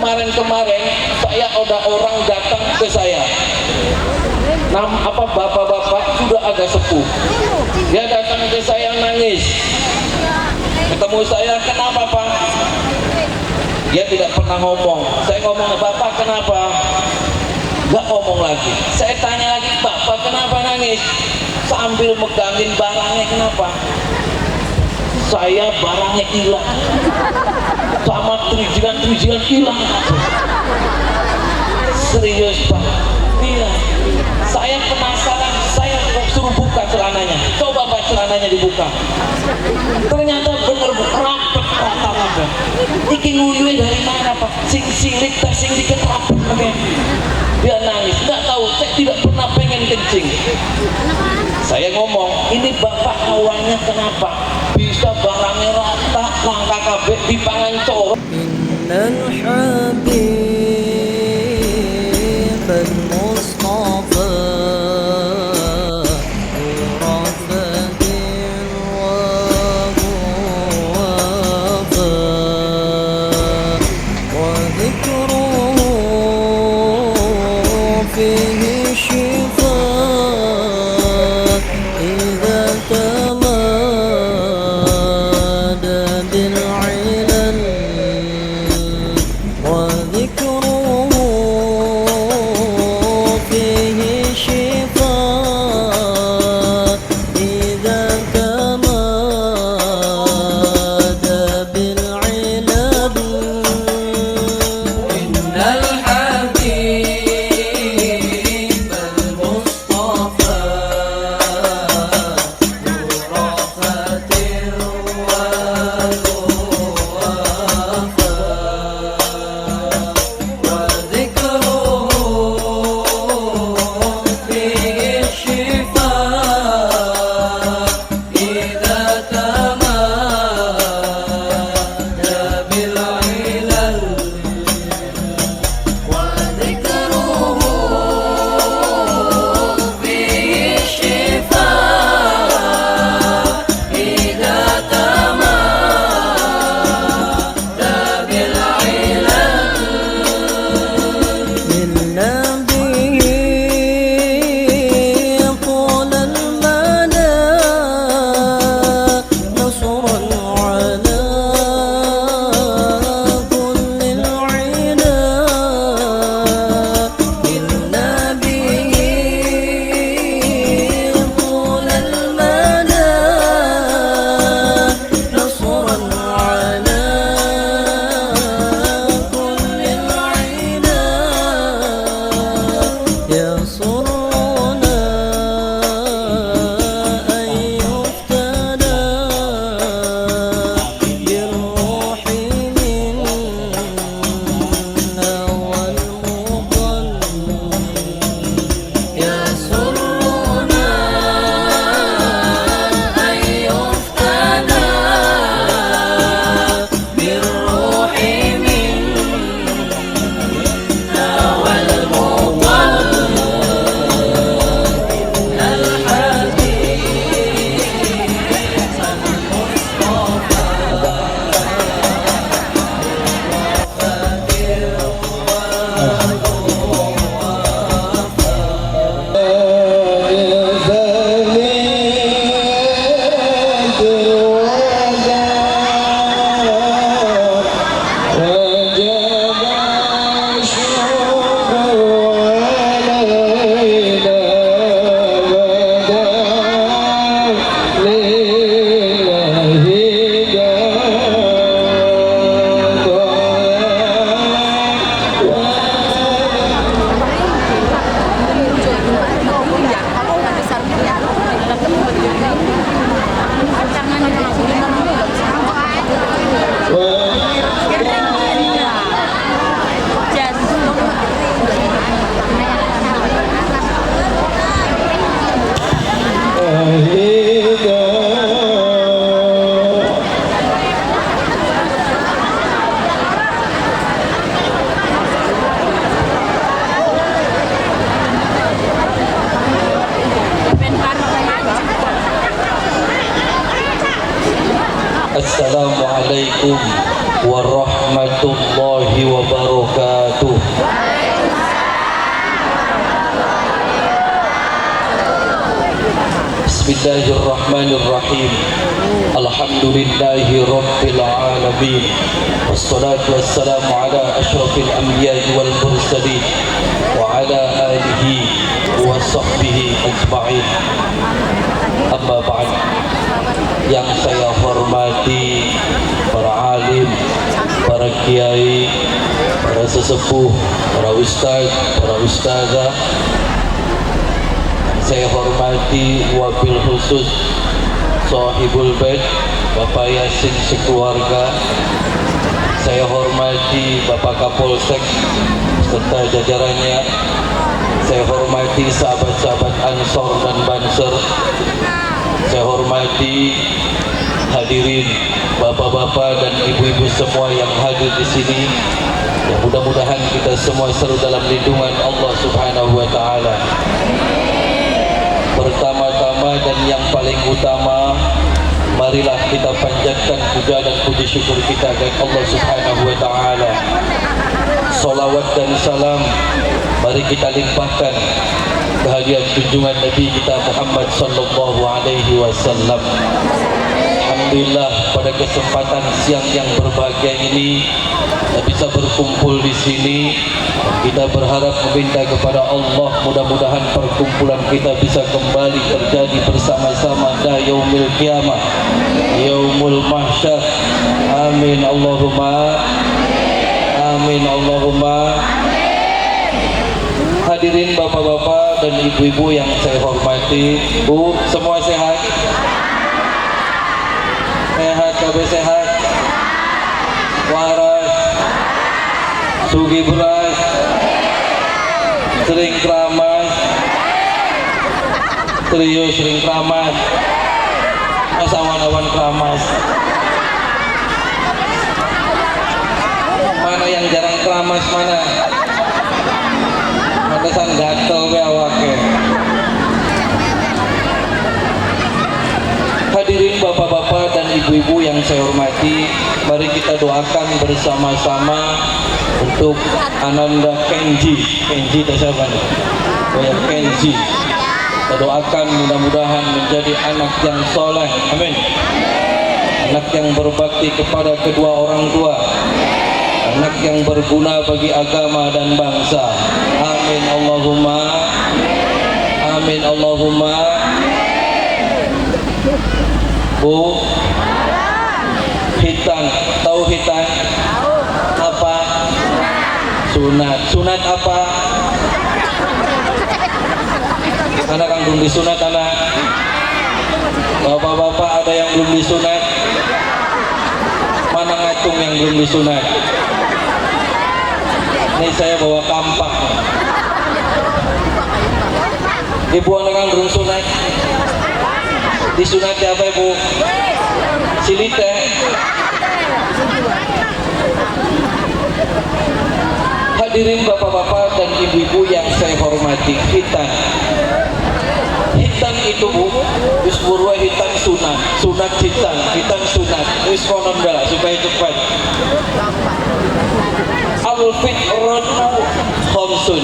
kemarin saya ada orang datang ke saya, bapak-bapak sudah agak sepuh, dia datang ke saya nangis, ketemu saya, kenapa Pak? Dia tidak pernah ngomong. Saya ngomong, Bapak kenapa? Gak ngomong lagi. Saya tanya lagi, Bapak kenapa nangis? Sambil megangin barangnya, kenapa? Saya barangnya hilang, sama trijilan hilang. Serius Pak? Iya. Saya penasaran, saya suruh buka celananya. Coba Pak celananya dibuka. Ternyata bener rapet rata-rata. Iki nguyuin dari mana Pak? Sing silik tak sing dikit rapet. Dia nangis, nggak tahu, saya tidak pernah pengen kencing. Saya ngomong, ini Bapak awalnya kenapa? Bisa barangnya rata, langkah kabeh dipangan corok. Innal habib al-Mustafa rafatin wa huwafa wa dhikruhu fihi shifa idza tamada bil ilal wa dhikruhu fihi shifa idza tamada bil ilal. Innal habib warahmatullahi wabarakatuh. Bismillahirrahmanirrahim. Alhamdulillahi rabbil alamin. Wassalatu wassalamu ala asyrafil anbiya'i wal mursalin wa ala alihi wa sahbihi ajma'in. Amma ba'd. Yang saya hormati para alim, para kiai, para sesepuh, para ustaz, para ustazah. Saya hormati wabil khusus Sahibul Bait Bapak Yasin sekeluarga. Saya hormati Bapak Kapolsek serta jajarannya. Saya hormati sahabat-sahabat Ansor dan Banser. Saya hormati hadirin bapak-bapak dan ibu-ibu semua yang hadir di sini. Ya, mudah-mudahan kita semua selalu dalam lindungan Allah Subhanahu wa taala. Pertama-tama dan yang paling utama, marilah kita panjatkan puja dan puji syukur kita kepada Allah Subhanahu wa taala. Salawat dan salam mari kita limpahkan kehadiran junjungan Nabi kita Muhammad sallallahu alaihi wasallam. Alhamdulillah pada kesempatan siang yang berbahagia ini kita bisa berkumpul di sini. Kita berharap meminta kepada Allah mudah-mudahan perkumpulan kita bisa kembali terjadi bersama-sama pada yaumil qiyamah, yaumul mahsyar. Amin Allahumma amin Allahumma. Hadirin bapak-bapak dan ibu-ibu yang saya hormati, Bu, semua sehat? Sehat, kabeh sehat? Waras, sugih beras, sering keramas, serius sering keramas, masa awan-awan keramas. Mana yang jarang keramas mana? Mantesan gatel we awake. Hadirin bapak-bapak dan ibu-ibu yang saya hormati, mari kita doakan bersama-sama untuk Ananda Kenji. Kenji tak siapa nih? Kayak Kenji. Kita doakan mudah-mudahan menjadi anak yang soleh. Amin. Anak yang berbakti kepada kedua orang tua. Anak yang berguna bagi agama dan bangsa. Amin Allahumma. Amin Allahumma. Bu, hitan, tahu hitan? Apa? Sunat. Sunat apa? Anak yang belum disunat anak. Bapak-bapak ada yang belum disunat? Mana ngatung yang belum disunat? Ini saya bawa kampak. Ibu anak yang belum sunat? Disunat apa ibu? Silite. Hadirin bapak-bapak dan ibu-ibu yang saya hormati, hitan. Hitan itu bu, usburwa hitan sunat, sunat hitan, hitan sunat. Wis konon dah supaya cepat. Al-fitratu khamsun.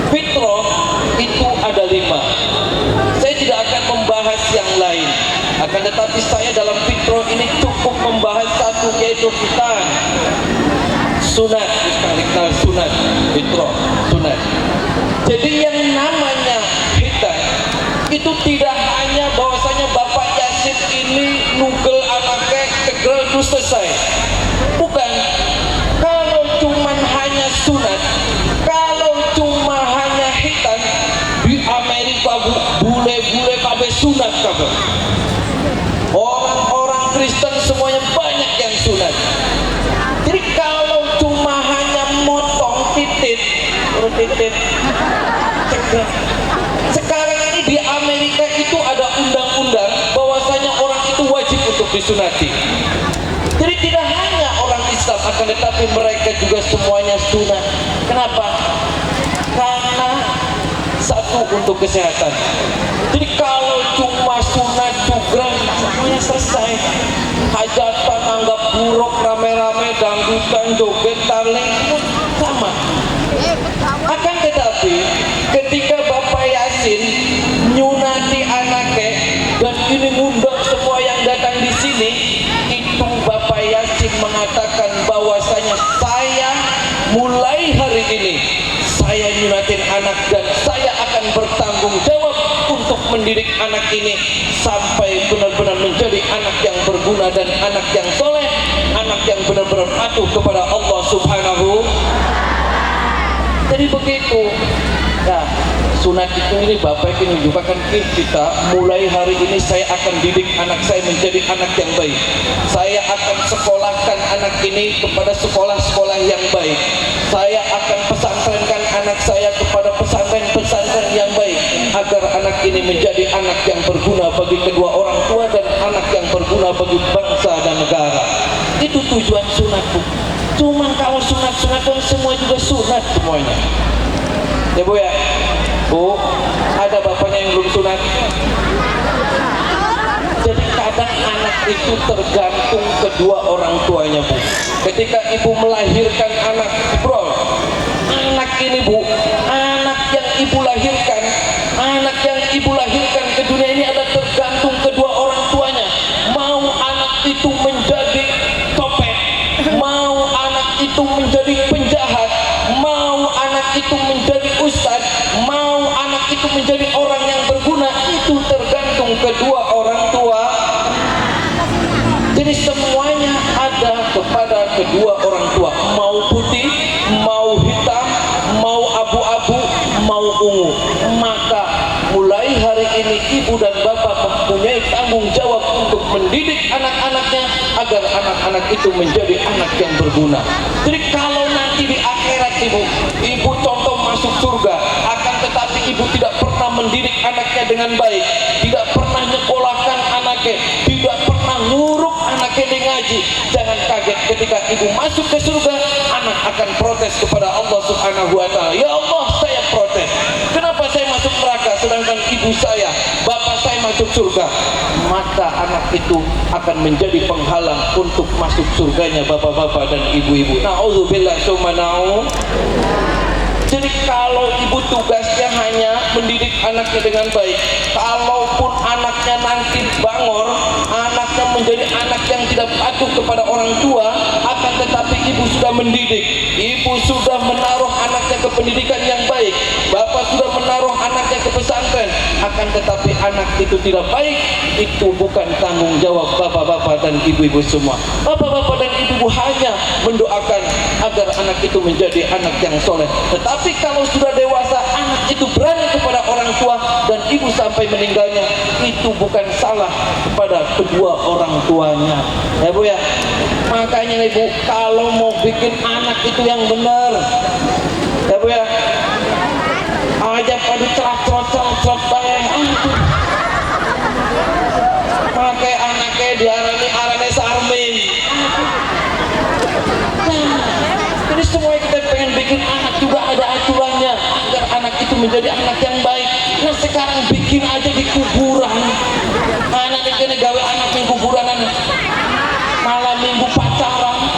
Fitrah itu ada 5. Saya tidak akan membahas yang lain, akan tetapi saya dalam fitrah ini cukup membahas satu, yaitu hitan. Sunat, sunat, fitrah, sunat. Jadi yang namanya hitan itu tidak hanya bahwasanya Bapak Yasin ini nugel anaknya tegel terus selesai. Bukan. Kalau cuman hanya sunat, kalau cuma hanya hitan, di Amerika bule-bule kabeh sunat kabeh. Orang-orang Kristen semuanya banyak yang sunat. Jadi kalau cuma hanya motong titit, sekarang ini di Amerika itu ada undang-undang bahwasanya orang itu wajib untuk disunati. Jadi tidak hanya orang Islam, akan tetapi mereka juga semuanya sunat. Kenapa? Karena satu, untuk kesehatan. Jadi kalau cuma sunat cugran semuanya selesai. Hajatan anggap buruk, rame-rame, dangdutan, tukang joget, taling, sama. Akan tetapi ketika Bapak Yasin nyunati anaknya dan ini ngundang semua yang datang di sini, itu Bapak Yasin mengatakan bahwasanya saya mulai hari ini saya nyunatin anak dan saya akan bertanggung jawab untuk mendidik anak ini sampai benar-benar menjadi anak yang berguna dan anak yang soleh, anak yang benar-benar patuh kepada Allah Subhanahu. Jadi begitu. Nah, sunat itu ini Bapak ini menunjukkan kita mulai hari ini saya akan didik anak saya menjadi anak yang baik. Saya akan sekolahkan anak ini kepada sekolah-sekolah yang baik. Saya akan pesantrenkan anak saya kepada pesantren-pesantren yang baik agar anak ini menjadi anak yang berguna bagi kedua orang tua dan anak yang berguna bagi bangsa dan negara. Itu tujuan sunat, Bu. Cuman kalau sunat-sunat semua juga sunat semuanya. Ya Bu ya. Bu, ada bapaknya yang belum sunat. Jadi kadang anak itu tergantung kedua orang tuanya, Bu. Ketika ibu melahirkan anak, bro, anak ini, Bu, anak yang ibu lahirkan ke dunia ini ada tergantung kedua orang tuanya. Mau anak itu menjadi copet, mau anak itu menjadi penjahat, mau anak itu menjadi ustadz, mau anak itu menjadi orang yang berguna, itu tergantung kedua orang tua. Jadi semuanya ada kepada kedua orang tua, mau putih, mau hitam, mau abu-abu, mau ungu. Maka mulai hari ini ibu dan bapak mempunyai tanggung jawab untuk mendidik anak-anaknya agar anak-anak itu menjadi anak yang berguna. Jadi kalau nanti di akhirat ibu contoh masuk surga, akan tetapi ibu tidak pernah mendidik anaknya dengan baik, tidak pernah nyekolahkan anaknya, tidak pernah nguruk anaknya di ngaji, jangan kaget ketika ibu masuk ke surga, anak akan protes kepada Allah Subhanahu wa ta'ala. Ya Allah, saya protes, kenapa saya masuk neraka sedangkan ibu saya, bapak saya masuk surga? Maka anak itu akan menjadi penghalang untuk masuk surganya bapak-bapak dan ibu-ibu. Na'udzubillah summa na'udzubillah. Jadi kalau ibu tugasnya hanya mendidik anaknya dengan baik, kalaupun anaknya nanti bangor, anaknya menjadi anak yang tidak patuh kepada orang tua, akan tetapi ibu sudah mendidik, ibu sudah menaruh anaknya ke pendidikan yang baik, bapak sudah menaruh anaknya ke pesantren, akan tetapi anak itu tidak baik, itu bukan tanggung jawab bapak-bapak dan ibu-ibu semua. Bapak-bapak dan ibu-ibu hanya mendoakan agar anak itu menjadi anak yang soleh. Tetapi kalau sudah dewasa, anak itu berani kepada orang tua dan ibu sampai meninggalnya, itu bukan salah kepada kedua orang tuanya. Ya Bu ya. Makanya ibu kalau mau bikin anak itu yang benar, ya Bu ya, aja pada cerot pakai anaknya diarani sarmin. Jadi semua kita pengen bikin anak juga ada aturannya agar anak itu menjadi anak yang baik. Nah sekarang bikin aja di kuburan. Anak ini gawe anak di kuburanan, malam minggu pacaran,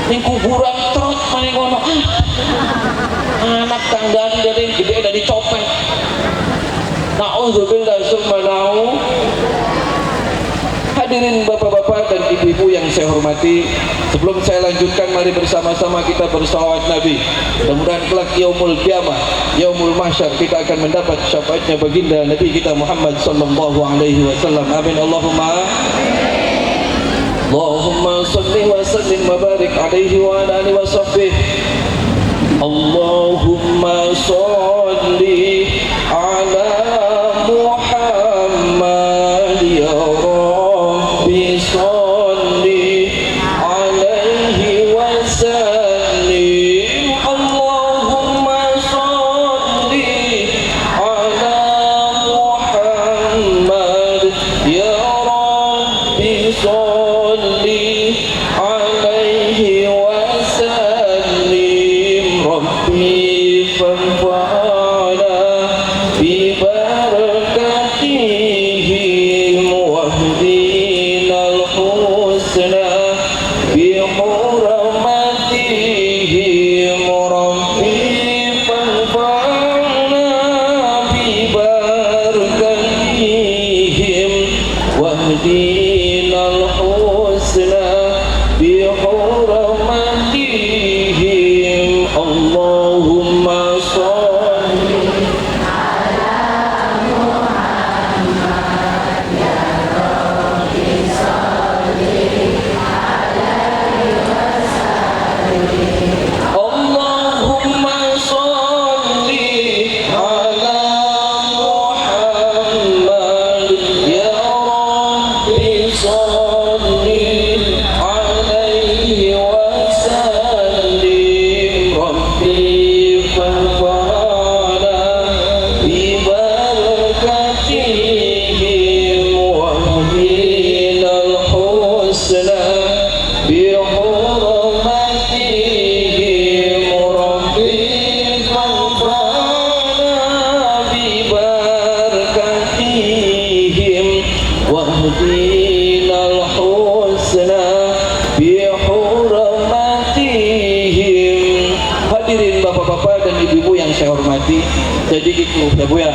di kuburan terus main ngono. Anak tanggal dari gede dari copet. Na'udzubillah summa na'udzubillah. Hadirin bapak-bapak dan ibu-ibu yang saya hormati, sebelum saya lanjutkan, mari bersama-sama kita bersalawat Nabi. Mudah-mudahan kelak yaumul qiyamah, yaumul mahsyar, kita akan mendapat syafaatnya baginda Nabi kita Muhammad sallallahu alaihi wasallam. Amin Allahumma. Allahumma salli wa sallim wa barik alaihi wa ala alihi wa sahbihi. Allahumma salli ala Muhammad ya Rabbi, salli alaihi wa sallim. Allahumma salli ala Muhammad ya Rabbi, salli alaihi wa sallim. Rabbi ibu-ibu yang saya hormati, jadi itu ya Bu ya.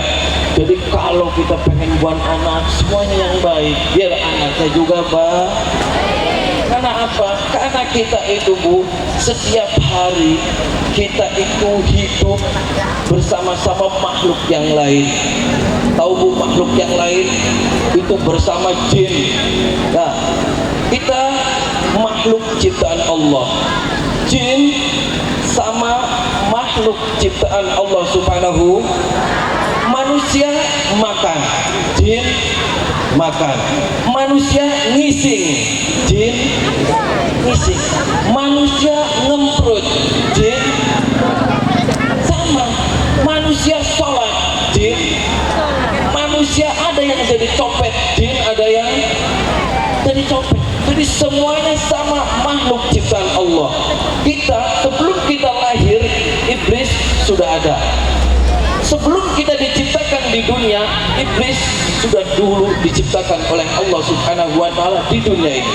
Jadi kalau kita pengen buat anak semuanya yang baik, biar anaknya juga baik. Karena apa? Karena kita itu Bu, setiap hari kita itu hidup bersama-sama makhluk yang lain. Tahu Bu, makhluk yang lain itu bersama jin. Nah, kita makhluk ciptaan Allah. Jin sama makhluk ciptaan Allah Subhanahu. Manusia makan, jin makan. Manusia ngising, jin ngising. Manusia ngemprut, jin sama. Manusia sholat, jin. Manusia ada yang jadi copet, jin ada yang jadi copet. Jadi semuanya sama makhluk ciptaan Allah. Kita sebelum kita lahir, iblis sudah ada. Sebelum kita diciptakan di dunia, iblis sudah dulu diciptakan oleh Allah Subhanahu wa Ta'ala di dunia ini.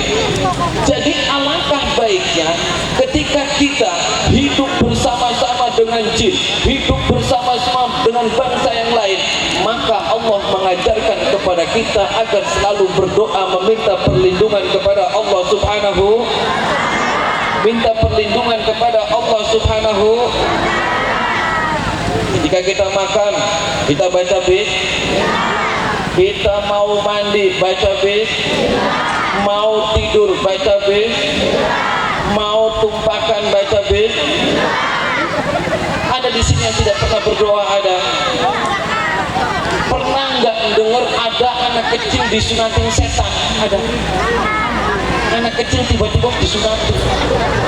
Jadi alangkah baiknya ketika kita hidup bersama-sama dengan jin, hidup bersama-sama dengan bangsa yang lain, maka Allah mengajarkan kepada kita agar selalu berdoa meminta perlindungan kepada Allah Subhanahu, minta perlindungan kepada Allah Subhanahu. Jika kita makan, kita baca bis. Kita mau mandi, baca bis. Mau tidur, baca bis. Mau tumpahkan, baca bis. Ada di sini yang tidak pernah berdoa, ada? Pernah nggak dengar ada anak kecil disunatin setan? Ada? Anak kecil tiba-tiba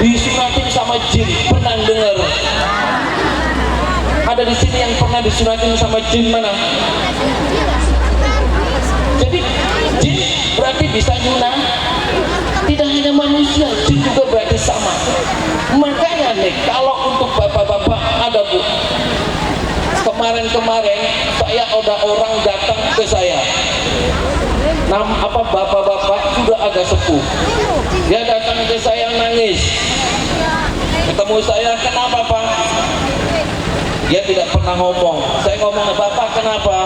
disunatin sama jin. Pernah dengar? Ada di sini yang pernah disunatin sama jin mana? Jadi jin berarti bisa nyunah. Tidak hanya manusia, jin juga berarti sama. Makanya nih, kalau untuk bapak-bapak ada Bu. Kemarin-kemarin saya ada orang datang ke saya. Bapak-bapak sudah agak sepuh. Dia datang ke saya nangis. Ketemu saya, kenapa Pak? Dia tidak pernah ngomong. Saya ngomong, Bapak kenapa?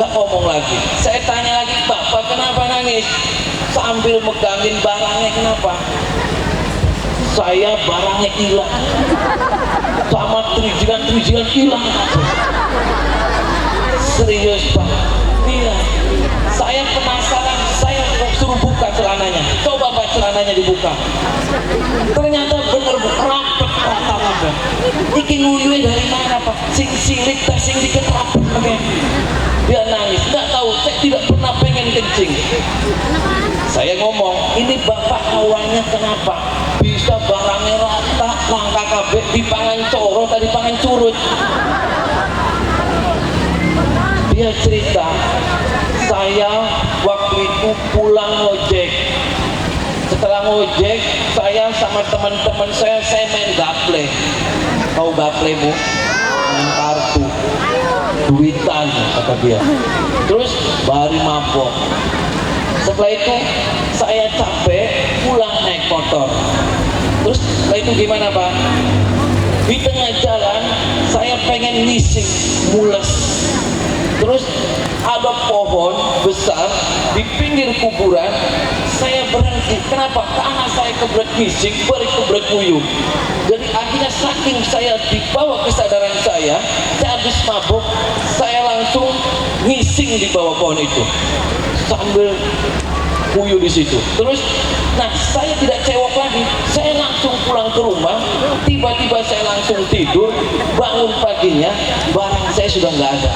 Gak ngomong lagi. Saya tanya lagi, Bapak kenapa nangis? Sambil megangin barangnya, kenapa? Saya barangnya hilang. Sama trijilan hilang. Serius Pak? Iya. Saya penasaran, saya suruh buka celananya. Coba Pak celananya dibuka. Ternyata bener Bu, rapet rata-rata. Iki nguyuin dari mana Pak? Sing silik, sing dikit rapet. Dia nangis, nggak tahu, saya tidak pernah pengen kencing. Saya ngomong, ini Bapak awalnya kenapa? Bisa barangnya rata, langkah kabeh dipangan coro, tadi pangan curut. Dia cerita, saya waktu itu pulang ngojek. Setelah ngojek, saya sama teman-teman saya main gaple. Tahu gaple Bu? Main kartu, duitan kata dia. Terus baru mabok. Setelah itu saya capek, pulang naik motor. Terus setelah itu gimana Pak? Di tengah jalan saya pengen ngising, mules. Terus ada pohon besar di pinggir kuburan. Saya berhenti. Kenapa? Karena saya kebelet ngising, kebelet nguyuh. Jadi akhirnya saking saya dibawa kesadaran saya habis mabuk, saya langsung ngising di bawah pohon itu sambil kuyuh di situ. Terus, saya tidak cewek lagi. Saya langsung pulang ke rumah. Tiba-tiba saya langsung tidur. Bangun paginya, barang saya sudah nggak ada.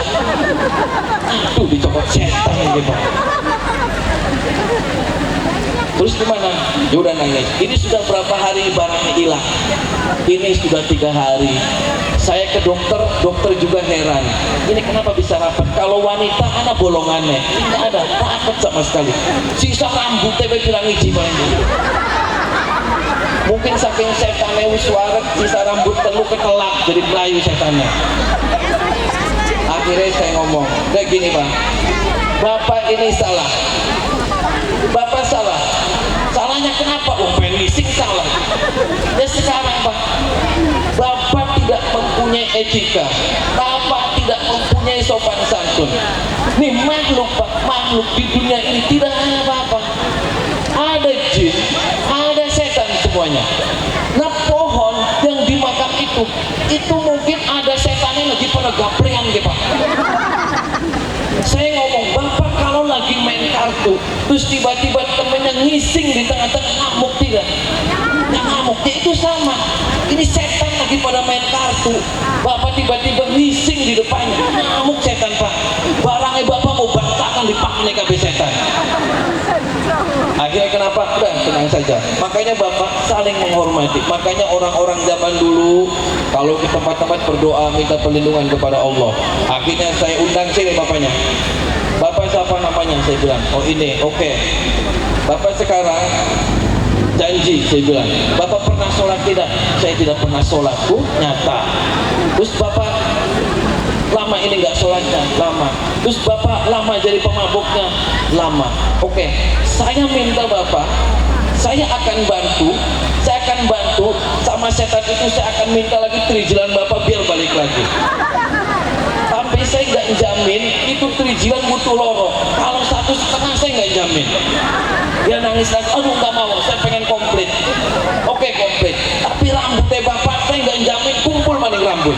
Aduh, dicopot setan ini Pak. Terus gimana? Dia udah nangis. Ini sudah berapa hari barangnya hilang? Ini sudah 3 hari. Saya ke dokter, dokter juga heran. Ini kenapa bisa rapat? Kalau wanita anak bolongannya, ini ada rapat sama sekali. Sisa rambutnya bilang hiji banget. Mungkin saking setannya wis waret, sisa rambut telu ketelak jadi melayu setannya. Akhirnya saya ngomong, kayak gini Pak, Bapak ini salah. Bapak salah. Salahnya kenapa? Pengising salah. Ya sekarang Pak, Bapak tidak mempunyai etika, Bapak tidak mempunyai sopan santun. Nih makhluk Pak, makhluk di dunia ini tidak ada apa-apa. Ada jin, ada setan semuanya. Nah pohon yang dimakan itu mungkin ada setannya lagi pada gaplean gitu Pak. Saya ngomong, Bapak kalau lagi main kartu terus tiba-tiba temennya ngising di tengah-tengah, ngamuk tidak? Yang ngamuknya itu sama. Ini setan lagi pada main kartu, Bapak tiba-tiba ngising di depannya, ngamuk setan Pak. Barangnya Bapak mau bantakan dipakai kabeh setan. Akhirnya kenapa? Udah tenang saja. Makanya Bapak saling menghormati. Makanya orang-orang zaman dulu kalau ke tempat-tempat berdoa minta perlindungan kepada Allah. Akhirnya saya undang sini bapaknya. Bapak siapa namanya? Saya bilang, oh ini, oke. Bapak sekarang janji, saya bilang, Bapak pernah sholat tidak? Saya tidak pernah sholat, nyata. Terus Bapak lama ini nggak sholatnya? Lama. Terus Bapak lama jadi pemabuknya? Lama. Oke, saya minta Bapak, saya akan bantu sama setan itu, saya akan minta lagi terijilan Bapak biar balik lagi. Tapi saya nggak jamin itu terijilan butuh loro. Kalau 1,5 saya nggak jamin. Dia nangis lagi, aduh nggak mau, saya pengen komplit. Oke, komplit. Tapi rambutnya Bapak saya nggak jamin kumpul maning rambut.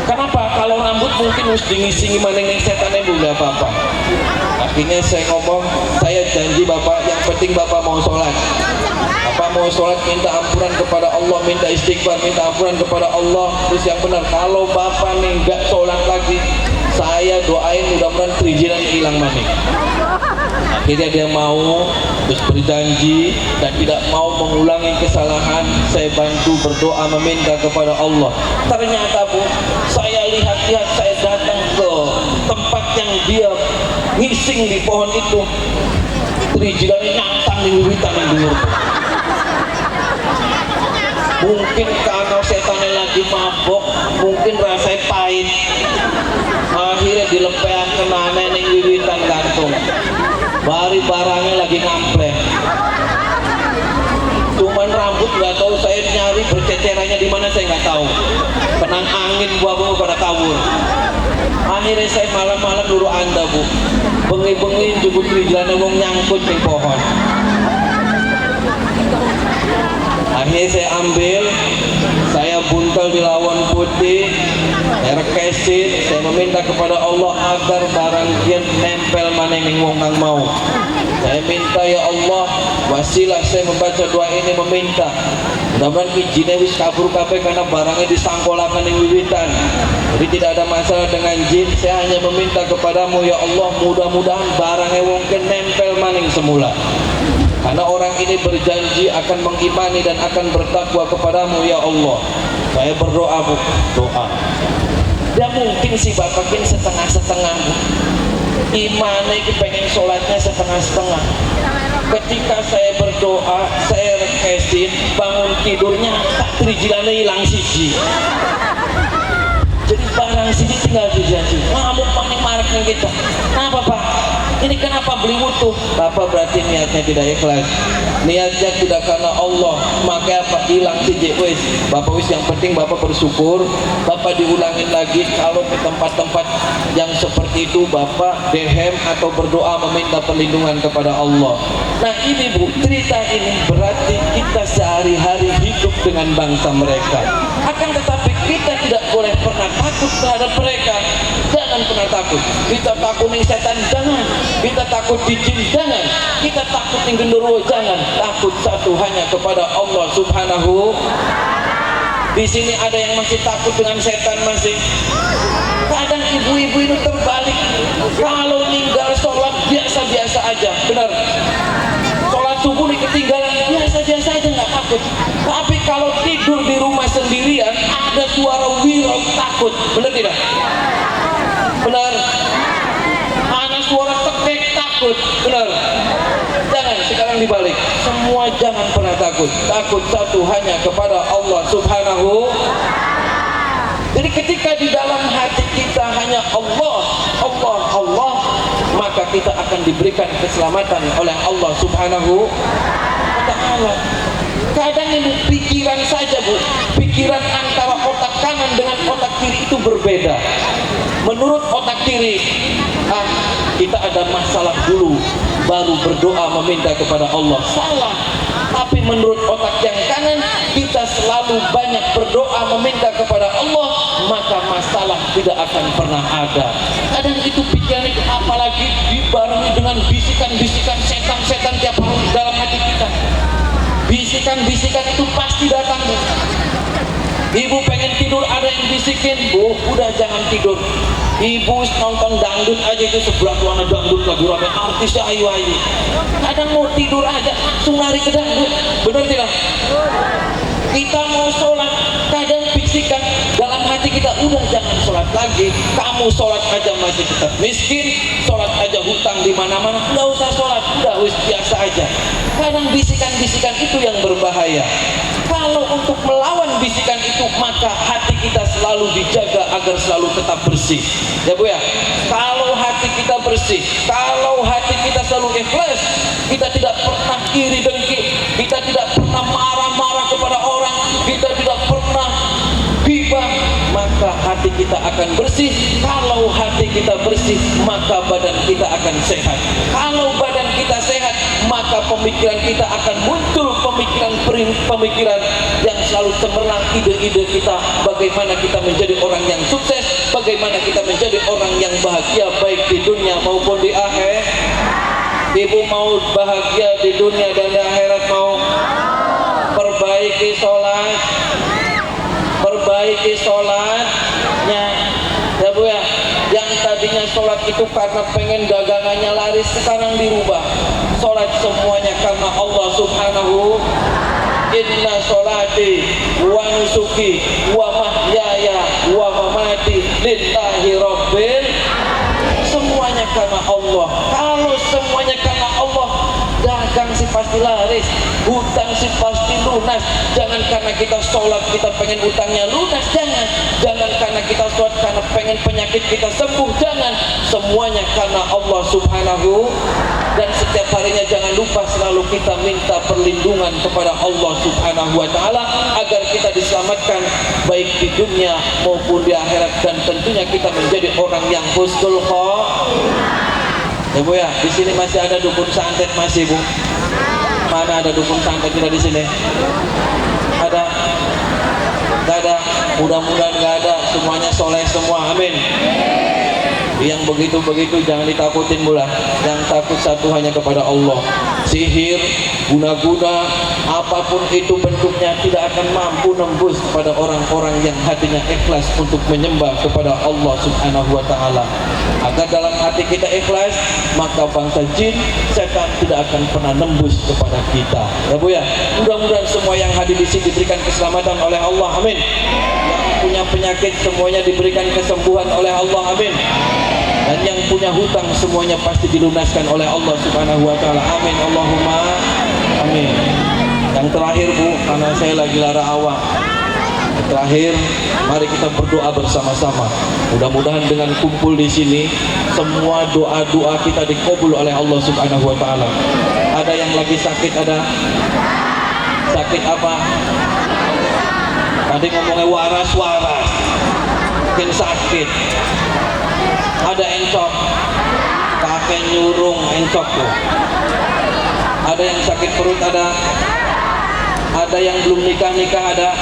Kenapa? Kalau rambut mungkin mesti ngisi maning setannya nggak apa-apa. Akhirnya saya ngomong, saya janji Bapak, yang penting Bapak mau sholat. Bapak mau sholat, minta ampunan kepada Allah, minta istighfar, minta ampunan kepada Allah. Terus yang benar, kalau Bapak nih nggak sholat lagi, saya doain mudah-mudahan perizinan hilang maning. Akhirnya dia mau, terus berjanji dan tidak mau mengulangi kesalahan. Saya bantu berdoa meminta kepada Allah. Ternyata Bu, saya lihat-lihat, saya datang ke tempat yang dia ngising di pohon itu, perizinannya nyantang di wiwitan yang dulu. Mungkin karena setannya lagi mabok, mungkin rasanya pahit. Akhirnya dilepehan kena neneng wiwitan gantung. Bari barangnya lagi ngampleh. Cuman rambut nggak tahu, saya nyari bercecerannya di mana saya nggak tahu. Penang angin buah-buah pada kabur. Akhirnya saya malam-malam dulu Anda Bu, bengi-bengi jemput perizilannya wong nyangkut di pohon. Akhirnya saya ambil, saya buntel di lawan putih, saya rekesin, saya meminta kepada Allah agar barang dia nempel mana yang wong nang mau. Saya minta ya Allah, wasilah saya membaca doa ini meminta. Mudah-mudahan izinnya wis kabur kabeh karena barangnya disangkolakan yang wiwitan. Jadi tidak ada masalah dengan jin. Saya hanya meminta kepadamu ya Allah, mudah-mudahan barangnya wong nempel maning semula. Karena orang ini berjanji akan mengimani dan akan bertakwa kepadamu ya Allah. Saya berdoa Bu, doa. Ya mungkin si Bapak ini setengah-setengah Bu. Imannya pengen sholatnya setengah-setengah. Ketika saya berdoa, saya rekesin, bangun tidurnya tak perizinannya hilang siji. Jadi barang siji tinggal dijanji. Ngamuk paling maraknya kita. Kenapa Pak? Ini kenapa beli utuh? Bapak berarti niatnya tidak ikhlas. Niatnya tidak karena Allah. Maka apa? Hilang siji wis. Bapak wis yang penting Bapak bersyukur. Bapak diulangin lagi kalau ke tempat-tempat yang seperti itu Bapak dehem atau berdoa meminta perlindungan kepada Allah. Nah ini Bu, cerita ini berarti kita sehari-hari hidup dengan bangsa mereka. Akan tetapi kita tidak boleh pernah takut terhadap mereka. Jangan pernah takut. Kita takut nih setan, jangan. Kita takut di jin, jangan. Kita takut nih genderuwo, jangan. Takut satu hanya kepada Allah Subhanahu. Di sini ada yang masih takut dengan setan masih. Kadang ibu-ibu itu terbalik. Kalau ninggal sholat biasa-biasa aja, benar. Sholat subuh nih ketinggalan biasa-biasa aja nggak takut. Tapi kalau tidur di rumah sendirian ada suara wirot takut, benar tidak? Benar. Ada suara tekek takut, benar. Jangan sekarang dibalik. Semua jangan pernah takut. Takut satu hanya kepada Allah Subhanahu. Jadi ketika di dalam hati kita hanya Allah, Allah, Allah, maka kita akan diberikan keselamatan oleh Allah Subhanahu wa ta'ala. Kadang ini pikiran saja Bu, pikiran antara otak kanan dengan otak kiri itu berbeda. Menurut otak kiri, kita ada masalah dulu baru berdoa meminta kepada Allah. Salah. Tapi menurut otak yang kanan, kita selalu banyak berdoa meminta kepada Allah, maka masalah tidak akan pernah ada. Kadang itu pikiran itu, apalagi dibarengi dengan bisikan-bisikan setan-setan tiap hari dalam hati kita. Bisikan-bisikan itu pasti datang. Ibu pengen tidur, ada yang bisikin, Bu, udah jangan tidur. Ibu nonton dangdut aja, itu sebelah tuh ada dangdut lagi rame, artisnya ayu-ayu. Kadang mau tidur aja langsung lari ke dangdut, benar tidak? Kita mau sholat, kadang bisikan dalam hati kita, udah jangan sholat lagi. Kamu sholat aja masih tetap miskin, sholat aja hutang di mana-mana, nggak usah sholat, udah biasa aja. Kadang bisikan-bisikan itu yang berbahaya. Kalau untuk melawan bisikan itu, maka hati kita selalu dijaga agar selalu tetap bersih. Ya Bu ya, kalau hati kita bersih, kalau hati kita selalu ikhlas, kita tidak pernah iri dengki, kita tidak pernah marah-marah kepada orang, kita tidak pernah ghibah, maka hati kita akan bersih. Kalau hati kita bersih, maka badan kita akan sehat. Kalau badan kita sehat, maka pemikiran kita akan muncul pemikiran yang selalu cemerlang, ide-ide kita, bagaimana kita menjadi orang yang sukses, bagaimana kita menjadi orang yang bahagia baik di dunia maupun di akhirat. Ibu mau bahagia di dunia dan di akhirat, mau perbaiki sholat, perbaiki sholatnya, ya Bu ya. Yang tadinya sholat itu karena pengen dagangannya laris, sekarang dirubah. Sholat semuanya karena Allah Subhanahu. Inna sholati wa nusuki wa mahyaya wa mamati lillahi rabbil. Semuanya karena Allah. Kalau semuanya karena Allah, dagang sih pasti laris, hutang sih pasti lunas. Jangan karena kita sholat kita pengen hutangnya lunas, jangan. Jangan karena kita sholat karena pengen penyakit kita sembuh, jangan. Semuanya karena Allah Subhanahu. Dan setiap harinya jangan lupa selalu kita minta perlindungan kepada Allah Subhanahu wa Ta'ala agar kita diselamatkan baik di dunia maupun di akhirat, dan tentunya kita menjadi orang yang husnul khotimah. Ya Bu ya, di sini masih ada dukun santet masih Bu? Mana ada dukun santet kita di sini? Ada? Gak ada? Mudah-mudahan gak ada. Semuanya soleh semua. Amin. Yang begitu-begitu jangan ditakutin mula. Yang takut satu hanya kepada Allah. Sihir, guna-guna, apapun itu bentuknya tidak akan mampu nembus kepada orang-orang yang hatinya ikhlas untuk menyembah kepada Allah Subhanahu wa Ta'ala. Agar dalam hati kita ikhlas, maka bangsa jin, setan tidak akan pernah nembus kepada kita. Ya Bu ya, mudah-mudahan semua yang hadir di sini diberikan keselamatan oleh Allah. Amin. Yang punya penyakit semuanya diberikan kesembuhan oleh Allah. Amin. Dan yang punya hutang semuanya pasti dilunaskan oleh Allah Subhanahu wa Ta'ala. Amin. Allahumma amin. Yang terakhir Bu, karena saya lagi lara awak, terakhir mari kita berdoa bersama-sama. Mudah-mudahan dengan kumpul di sini semua doa-doa kita dikabul oleh Allah Subhanahu wa Ta'ala. Ada yang lagi sakit, ada sakit apa? Tadi ngomongnya waras-waras, mungkin sakit. Ada encok, kakek nyurung encok tuh. Ada yang sakit perut, ada yang belum nikah, ada.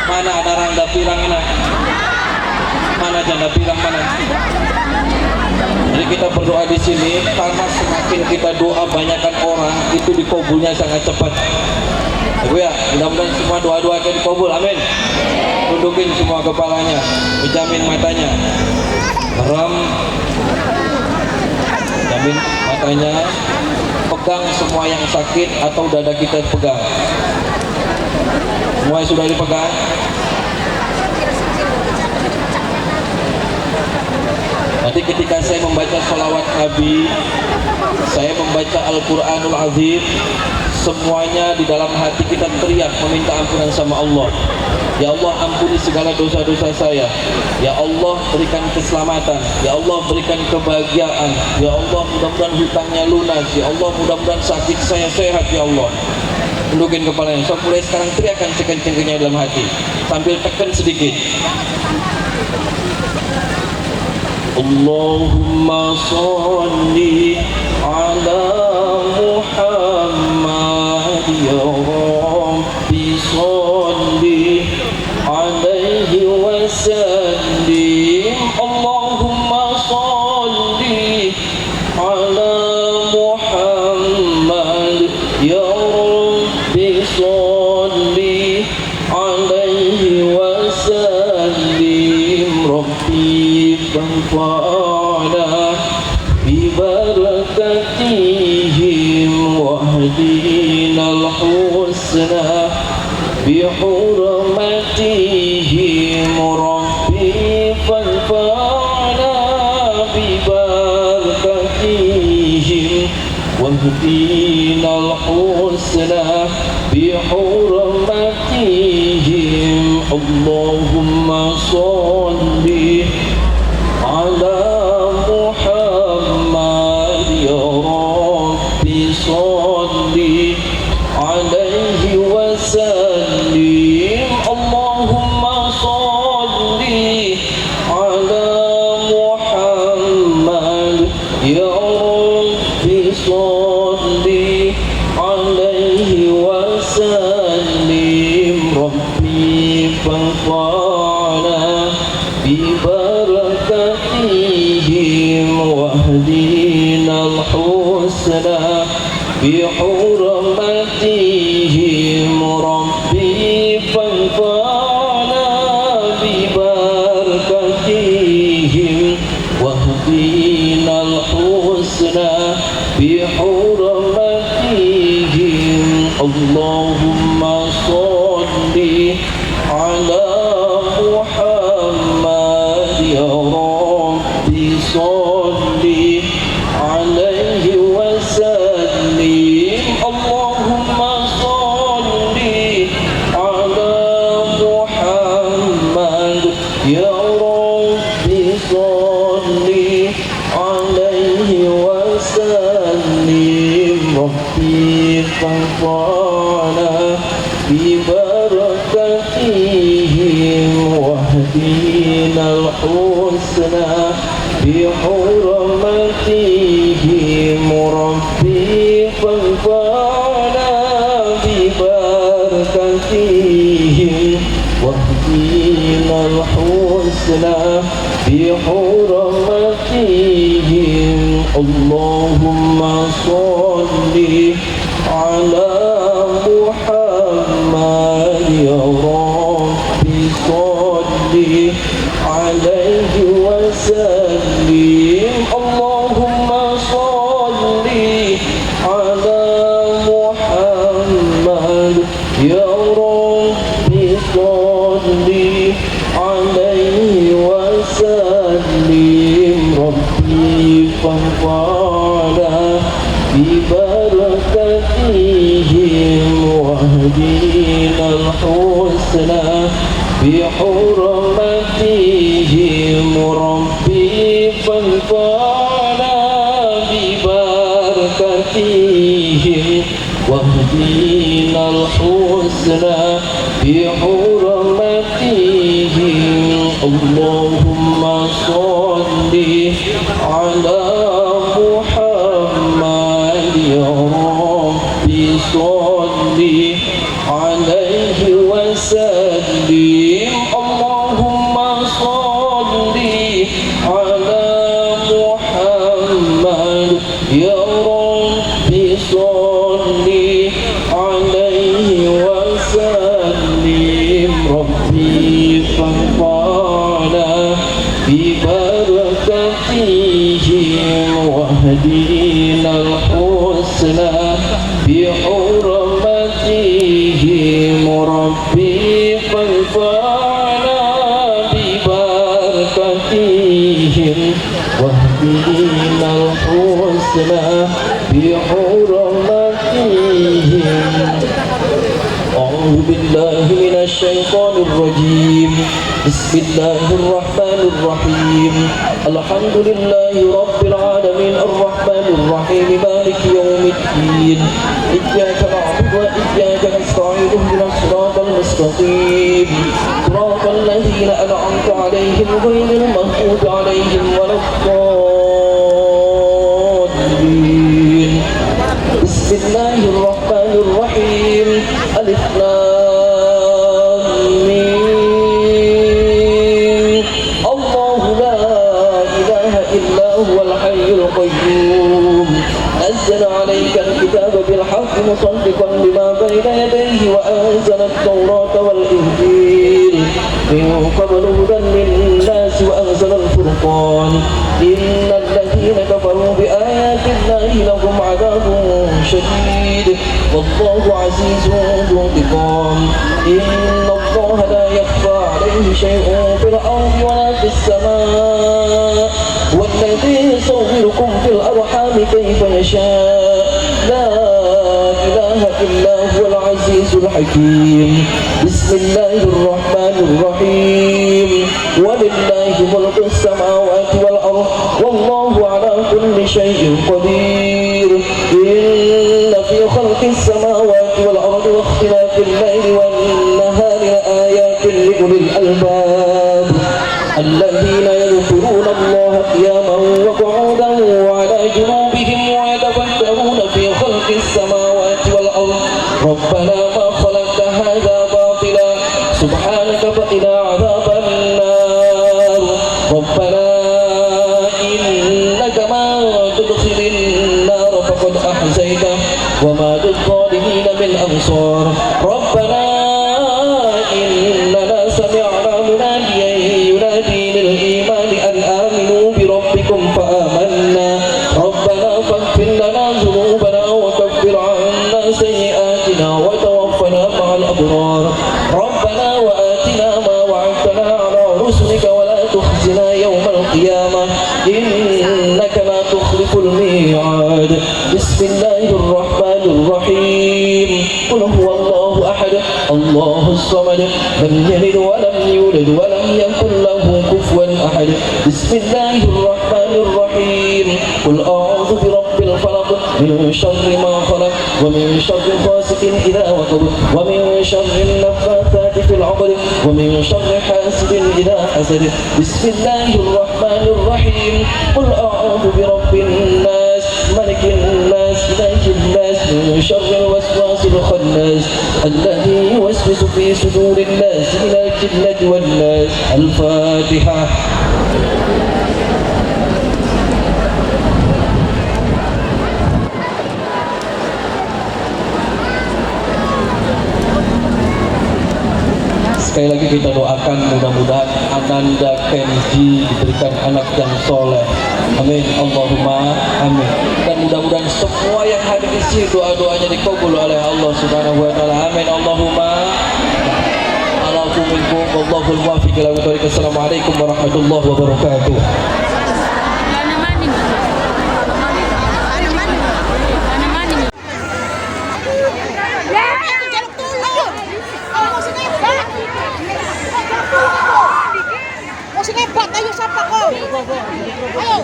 Mana ada rangga pirang enak? Mana janda pirang mana? Jadi kita berdoa di sini karena semakin kita doa banyakkan orang itu dikabulnya sangat cepat. Ibu ya, mudah-mudahan semua doa-doa kita dikabul. Amin. Tundukin semua kepalanya, pejamin matanya. Merem, jamin matanya, pegang semua yang sakit atau dada kita pegang. Semua sudah dipegang. Nanti ketika saya membaca sholawat Nabi, saya membaca Al-Quranul Azim, semuanya di dalam hati kita teriak meminta ampunan sama Allah. Ya Allah, ampuni segala dosa-dosa saya. Ya Allah, berikan keselamatan. Ya Allah, berikan kebahagiaan. Ya Allah, mudah-mudahan hutangnya lunas. Ya Allah, mudah-mudahan sakit saya sehat. Ya Allah. Tundukin kepalanya. So mulai sekarang teriakan sekencang-kencangnya dalam hati sambil tekan sedikit. Allahumma sholli ala Muhammad ya Rabbi sholli alaihi wa sallim. Allahumma sholli ala Muhammad ya Rabbi sholli alaihi wa sallim. Rabbi فانفعنا ببركتهم واهدنا الحسنى بحرمتهم. ربي فانفعنا ببركتهم واهدنا الحسنى بحرمتهم. اللهم صل على محمد يا ربي صل عليه وسلم. اللهم صل على محمد يا ربي صل عليه وسلم. ربي فانفعنا ببركتهم واهدنا الحسنى بحرمتهم. ربي فانفعنا ببركتهم واهدنا الحسنى بحرمتهم. اللهم صل على محمد يا ربي صل عليه وسلم. اللهم صل على محمد يا ربي صل عليه وسلم. ربي فانفعنا ببركتهم واهدنا الحسنى بحرمتهم. ربي فانفعنا ببركتهم واهدنا الحسنى بحرمتهم. اللهم صل على محمد يا ربي صل عليه وسلم. اللهم صل على محمد يا ربي صل عليه وسلم. ربي فانفعنا ببركتهم واهدنا الحسنى بحرمتهم. ربي فانفعنا ببركتهم واهدنا الحسنى بحرمتهم. اللهم صل على محمد يا ربي صل عليه وسلم. اللهم صل على محمد يا ربي صل عليه وسلم. ربي فانفعنا ببركتهم واهدنا الحسنى بحرمتهم. ربي فانفعنا ببركتهم واهدنا الحسنى بحرمتهم. أعوذ بالله من الشيطان الرجيم. بسم الله الرحمن الرحيم. الحمد لله رب العالمين الرحمن الرحيم مالك يوم الدين. إياك نعبد وإياك نستعين اهدنا الصراط المستقيم صراط الذين أنعمت عليهم غير المغضوب عليهم ولا الضالين بسم الله الرحمن الرحيم ألف لام ميم الله لا إله إلا هو الحي القيوم نزل عليك الكتاب بالحق مصدقا لما بين يديه وأنزل التوراة والإنجيل من قبل هدى للناس وأنزل الفرقان إن الذين كفروا بآيات الله لهم عذاب شديد والله عزيز ذو انتقام إن الله لا يخفى عليه شيء في الأرض ولا في السماء والذي يصوركم في الأرحام كيف يشاء لا إله إلا هو العزيز الحكيم بسم الله الرحمن الرحيم ولله ملك السماوات والأرض والله على كل شيء قدير إن في خلق السماوات والأرض واختلاف الليل والنهار لآيات لأولي الألباب الذين يذكرون الله قياما وقعودا وعلى جنوبهم ويتفكرون في خلق السماوات والأرض ربنا ما خلقت هذا باطلا سبحانك فقنا عذاب النار ربنا إنك ما تدخل النار فقد أحزيته وما للظالمين من أنصار ربنا إننا سمعنا مناديا ينادي للإيمان أن آمنوا بربكم فآمنا ربنا فاغفر لنا ذنوبنا وكفر عنا سيئاتنا وتوفنا مع الأبرار ربنا وآتنا ما وعدتنا على رسلك ولا تخزنا يوم القيامة إنك لا تخلف الميعاد بسم الله الرحمن الرحيم قل هو الله أحد الله الصمد لم يلد ولم يولد ولم يكن له كفوا أحد بسم الله الرحمن الرحيم قل أعوذ برب الفلق من شر ما خلق ومن شر غاسق إذا وقب ومن شر النفاثات في العقد ومن شر حاسد إذا حسد بسم الله الرحمن الرحيم قل أعوذ برب الناس ملك الناس إله الناس من شر الوسواس الخناس الذي يوسوس في صدور الناس من الجنة والناس الفاتحة Sekali lagi kita doakan mudah-mudahan Ananda Kenji diberikan anak yang soleh. Amin. Allahumma amin. Dan mudah-mudahan semua yang hadir di sini doa-doanya dikabul oleh Allah Subhanahu wa taala. Amin. Allahumma minkum wallahul muwaffiq ila thoriq. Assalamualaikum warahmatullahi wabarakatuh. Hebat, ayo sapa kau. Ayo.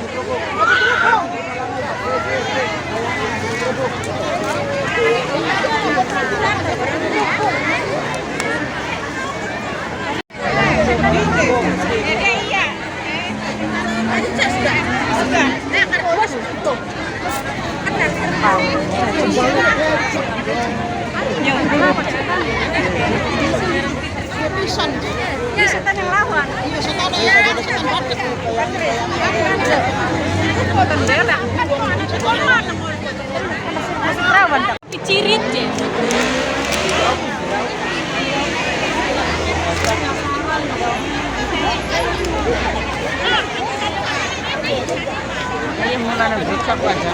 Setan yang lawan. Setan cirit deh. Ini mulai bercak aja.